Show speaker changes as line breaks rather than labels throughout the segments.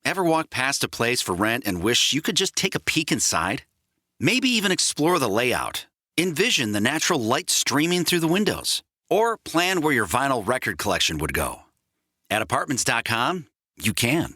Ever walk past a place for rent and wish you could just take a peek inside? Maybe even explore the layout. Envision the natural light streaming through the windows. Or plan where your vinyl record collection would go. At Apartments.com, you can.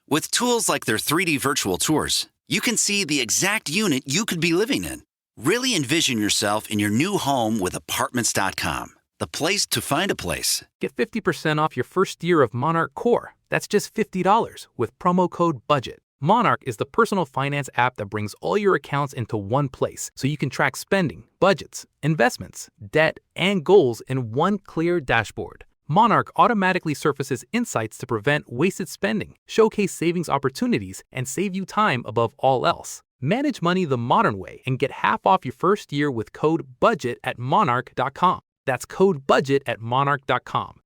With tools like their 3D virtual tours, you can see the exact unit you could be living in. Really envision yourself in your new home with Apartments.com, the place to find a place.
Get 50% off your first year of Monarch Core. That's just $50 with promo code BUDGET. Monarch is the personal finance app that brings all your accounts into one place so you can track spending, budgets, investments, debt, and goals in one clear dashboard. Monarch automatically surfaces insights to prevent wasted spending, showcase savings opportunities, and save you time above all else. Manage money the modern way and get half off your first year with code BUDGET at monarch.com. That's code BUDGET at monarch.com.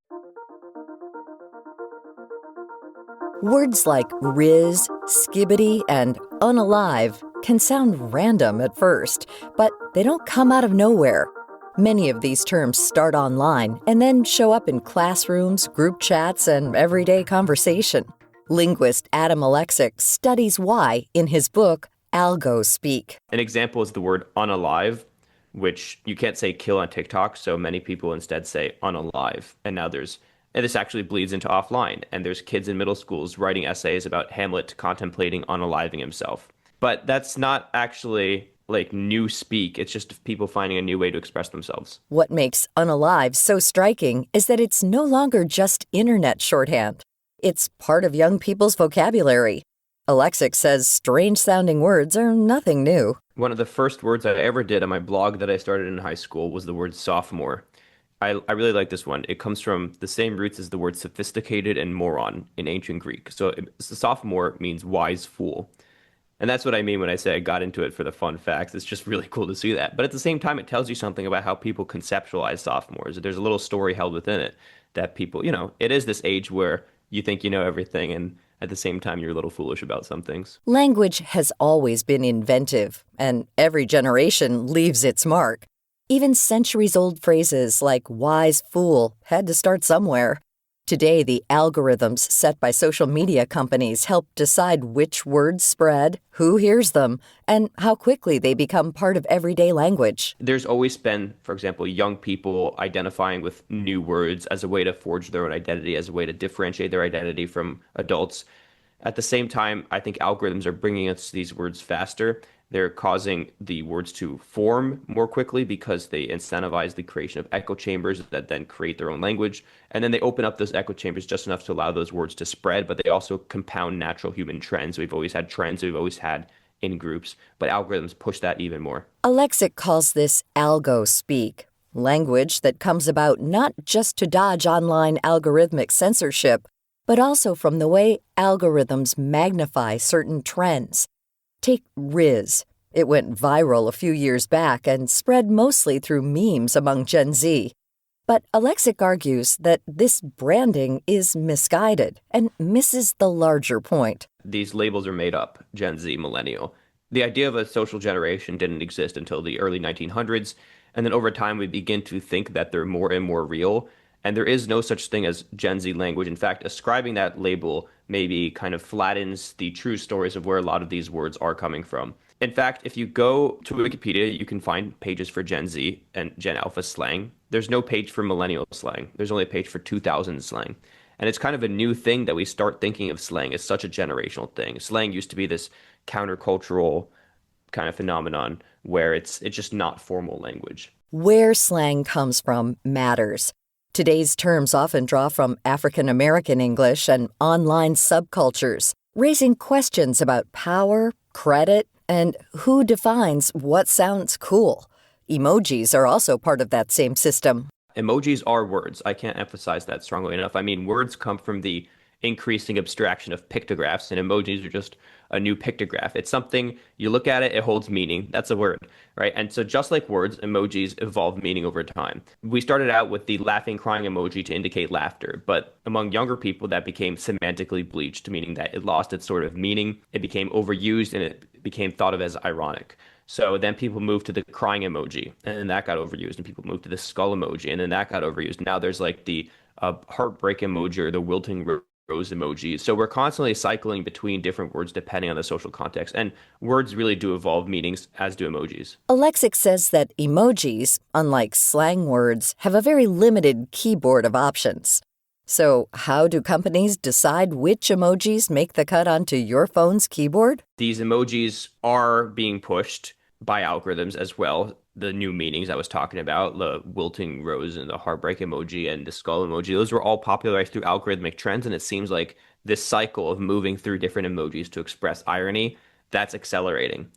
Words like riz, skibbity, and unalive can sound random at first, but they don't come out of nowhere. Many of these terms start online and then show up in classrooms, group chats, and everyday conversation. Linguist Adam Alexic studies why in his book, Algo Speak.
An example is the word unalive, which you can't say kill on TikTok, so many people instead say unalive. And this actually bleeds into offline, and there's kids in middle schools writing essays about Hamlet contemplating unaliving himself. But that's not actually like new speak, it's just people finding a new way to express themselves.
What makes unalive so striking is that it's no longer just internet shorthand. It's part of young people's vocabulary. Alexic says strange-sounding words are nothing new.
One of the first words I ever did on my blog that I started in high school was the word sophomore. I really like this one. It comes from the same roots as the word sophisticated and moron in ancient Greek. So sophomore means wise fool. And that's what I mean when I say I got into it for the fun facts. It's just really cool to see that. But at the same time, it tells you something about how people conceptualize sophomores. There's a little story held within it that people, it is this age where you think you know everything, and at the same time, you're a little foolish about some things.
Language has always been inventive, and every generation leaves its mark. Even centuries-old phrases like wise fool had to start somewhere. Today, the algorithms set by social media companies help decide which words spread, who hears them, and how quickly they become part of everyday language.
There's always been, for example, young people identifying with new words as a way to forge their own identity, as a way to differentiate their identity from adults. At the same time, I think algorithms are bringing us these words faster. They're causing the words to form more quickly because they incentivize the creation of echo chambers that then create their own language. And then they open up those echo chambers just enough to allow those words to spread, but they also compound natural human trends. We've always had trends we've always had in groups, but algorithms push that even more.
Alexic calls this algo speak, language that comes about not just to dodge online algorithmic censorship, but also from the way algorithms magnify certain trends. Take Riz. It went viral a few years back and spread mostly through memes among Gen Z. But Alexic argues that this branding is misguided and misses the larger point.
These labels are made up, Gen Z, millennial. The idea of a social generation didn't exist until the early 1900s, and then over time we begin to think that they're more and more real. And there is no such thing as Gen Z language. In fact, ascribing that label maybe kind of flattens the true stories of where a lot of these words are coming from. In fact, if you go to Wikipedia, you can find pages for Gen Z and Gen Alpha slang. There's no page for millennial slang. There's only a page for 2000 slang. And it's kind of a new thing that we start thinking of slang as such a generational thing. Slang used to be this countercultural kind of phenomenon where it's just not formal language.
Where slang comes from matters. Today's terms often draw from African American English and online subcultures, raising questions about power, credit, and who defines what sounds cool. Emojis are also part of that same system.
Emojis are words. I can't emphasize that strongly enough. I mean, words come from the increasing abstraction of pictographs, and emojis are just a new pictograph. It's something, you look at it, it holds meaning. That's a word, right? And so just like words, emojis evolve meaning over time. We started out with the laughing, crying emoji to indicate laughter, but among younger people, that became semantically bleached, meaning that it lost its sort of meaning. It became overused, and it became thought of as ironic. So then people moved to the crying emoji, and then that got overused, and people moved to the skull emoji, and then that got overused. Now there's like the heartbreak emoji or the wilting rose emojis. So we're constantly cycling between different words depending on the social context. And words really do evolve meanings, as do emojis.
Alexic says that emojis, unlike slang words, have a very limited keyboard of options. So how do companies decide which emojis make the cut onto your phone's keyboard?
These emojis are being pushed by algorithms as well. The new meanings I was talking about, the wilting rose and the heartbreak emoji and the skull emoji, those were all popularized through algorithmic trends. And it seems like this cycle of moving through different emojis to express irony, that's accelerating.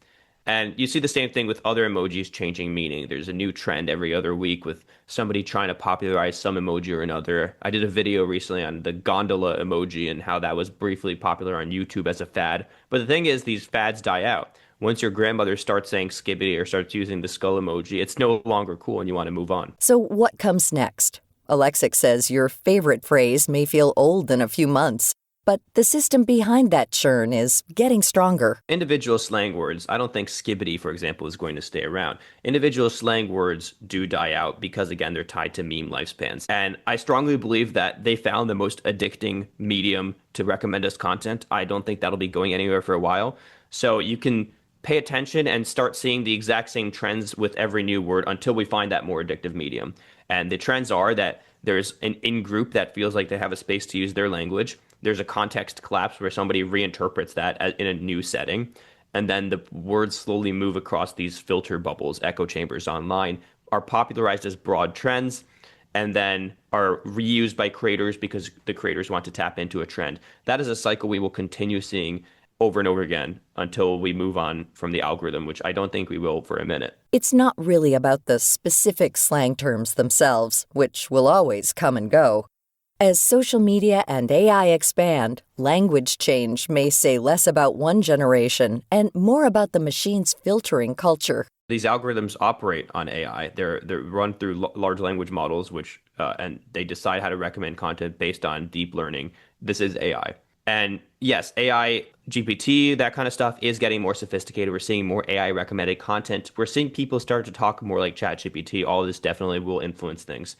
And you see the same thing with other emojis changing meaning. There's a new trend every other week with somebody trying to popularize some emoji or another. I did a video recently on the gondola emoji and how that was briefly popular on YouTube as a fad. But the thing is, these fads die out. Once your grandmother starts saying skibbity or starts using the skull emoji, it's no longer cool and you want to move on.
So what comes next? Alexic says your favorite phrase may feel old in a few months, but the system behind that churn is getting stronger.
Individual slang words, I don't think skibbity, for example, is going to stay around. Individual slang words do die out because, again, they're tied to meme lifespans. And I strongly believe that they found the most addicting medium to recommend us content. I don't think that'll be going anywhere for a while. So you can pay attention and start seeing the exact same trends with every new word until we find that more addictive medium. And the trends are that there's an in-group that feels like they have a space to use their language. There's a context collapse where somebody reinterprets that in a new setting. And then the words slowly move across these filter bubbles, echo chambers online, are popularized as broad trends, and then are reused by creators because the creators want to tap into a trend. That is a cycle we will continue seeing over and over again until we move on from the algorithm, which I don't think we will for a minute.
It's not really about the specific slang terms themselves, which will always come and go. As social media and AI expand, language change may say less about one generation and more about the machine's filtering culture.
These algorithms operate on AI. They're run through large language models, which and they decide how to recommend content based on deep learning. This is AI. And yes, AI, GPT, that kind of stuff is getting more sophisticated. We're seeing more AI recommended content. We're seeing people start to talk more like ChatGPT. All of this definitely will influence things.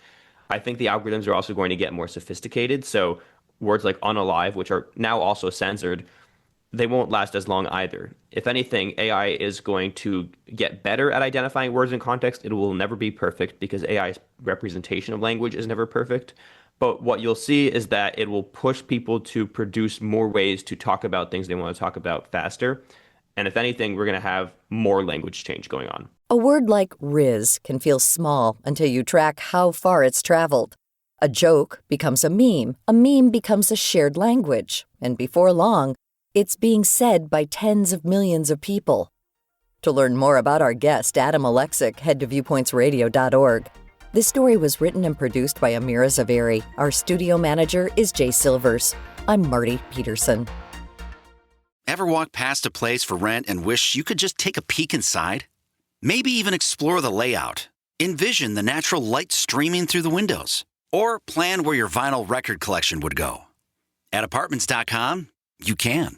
I think the algorithms are also going to get more sophisticated. So words like unalive, which are now also censored, they won't last as long either. If anything, AI is going to get better at identifying words in context. It will never be perfect because AI's representation of language is never perfect. But what you'll see is that it will push people to produce more ways to talk about things they want to talk about faster. And if anything, we're going to have more language change going on.
A word like Riz can feel small until you track how far it's traveled. A joke becomes a meme becomes a shared language, and before long, it's being said by tens of millions of people. To learn more about our guest, Adam Alexic, head to viewpointsradio.org. This story was written and produced by Amirah Zaveri. Our studio manager is Jay Silvers. I'm Marty Peterson.
Ever walk past a place for rent and wish you could just take a peek inside? Maybe even explore the layout. Envision the natural light streaming through the windows. Or plan where your vinyl record collection would go. At Apartments.com, you can.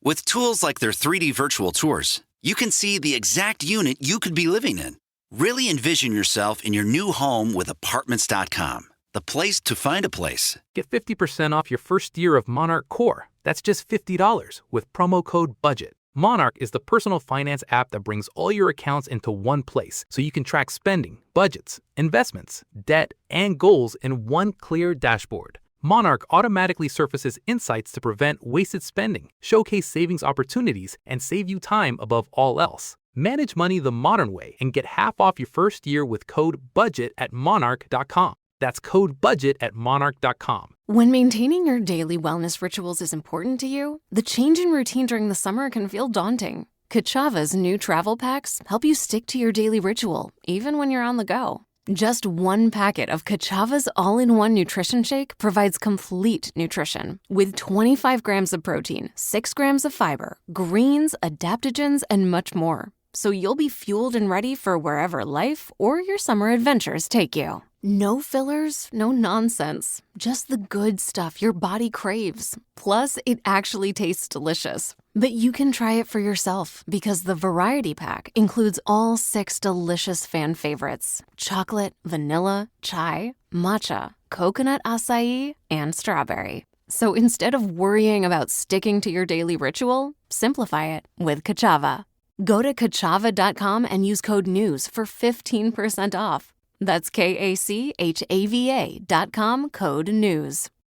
With tools like their 3D virtual tours, you can see the exact unit you could be living in. Really envision yourself in your new home with Apartments.com, the place to find a place.
Get 50% off your first year of Monarch Core. That's just $50 with promo code BUDGET. Monarch is the personal finance app that brings all your accounts into one place so you can track spending, budgets, investments, debt, and goals in one clear dashboard. Monarch automatically surfaces insights to prevent wasted spending, showcase savings opportunities, and save you time above all else. Manage money the modern way and get half off your first year with code BUDGET at monarch.com. That's code BUDGET at monarch.com.
When maintaining your daily wellness rituals is important to you, the change in routine during the summer can feel daunting. Kachava's new travel packs help you stick to your daily ritual, even when you're on the go. Just one packet of Kachava's all-in-one nutrition shake provides complete nutrition with 25 grams of protein, 6 grams of fiber, greens, adaptogens, and much more. So you'll be fueled and ready for wherever life or your summer adventures take you. No fillers, no nonsense. Just the good stuff your body craves. Plus, it actually tastes delicious. But you can try it for yourself because the variety pack includes all 6 delicious fan favorites: chocolate, vanilla, chai, matcha, coconut acai, and strawberry. So instead of worrying about sticking to your daily ritual, simplify it with Kachava. Go to Kachava.com and use code NEWS for 15% off. That's KACHAVA.com, code NEWS.